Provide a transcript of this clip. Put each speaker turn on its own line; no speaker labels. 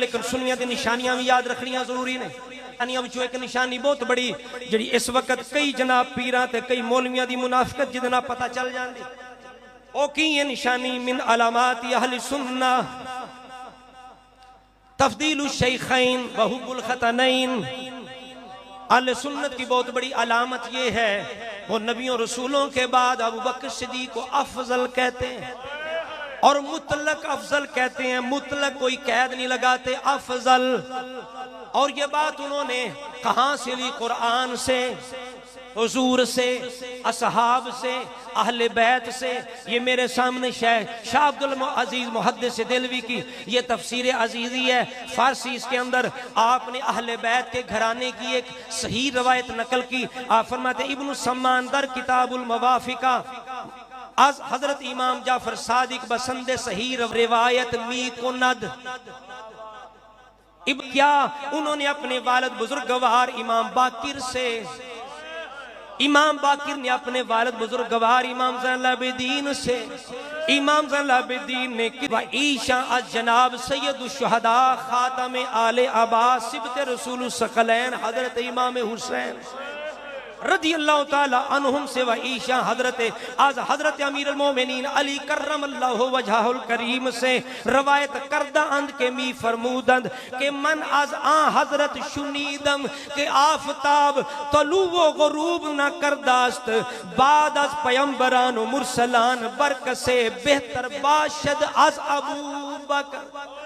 लेकिन सुन्नियां दी निशानियां भी याद रखनियां जरूरी ने। एक निशानी बहुत बड़ी जी इस वक्त कई जनाब पीरां ते कई मौलवियां दी मुनाफिकत जिदे नाल पता चल जाती। ओ की ये निशानी मिन अलामात अहले सुन्ना तफदीलु शैखैन व हुब्बुल खतनैन। अहले सुन्नत की बहुत बड़ी अलामत ये है वो नबियों रसूलों के बाद अबू बकर सिद्दीक को अफजल कहते हैं और मुतलक अफजल कहते हैं। मुतलक कोई कैद नहीं लगाते, अफजल। और ये बात उन्होंने कहां से ली? कुरान से, हुजूर से, असहाब से, अहले बैत से। ये मेरे सामने शाह अब्दुल अजीज मुहद्दिस देलवी की ये तफसीर अजीजी है फारसी। इसके अंदर आपने अहले बैत के घराने की एक सही रवायत नकल की। आप फरमाते इब्न सम्मान दर किताबुल मवाफिका आज हजरत इमाम जाफर सादिक बसंदे सही रिवायत मी कुनद इब क्या उन्होंने अपने वालिद बुजुर्गवार इमाम बाकिर से, इमाम बाकिर ने अपने वालिद बुजुर्गवार इमाम ज़ैनुल आबिदीन से, इमाम ज़ैनुल आबिदीन ने ईशा अज जनाब सैयदुश शुहदा खातम आले अब्बास सिबते रसूल सकलैन हजरत इमाम हुसैन रदी अल्लाह ताला अन्हुम से व ईशा हजरत अमीरुल मोमिनीन अली कर्रमल्लाहु वजहुल करीम से रवायत करदा अंद के मी फरमूदंद के मन आज हजरत शुनीदम के आफताब तलू व गुरूब न करदास्त बाद अज पैगंबरान मुरसलान बरक से बेहतर बाशद अज अबू बकर।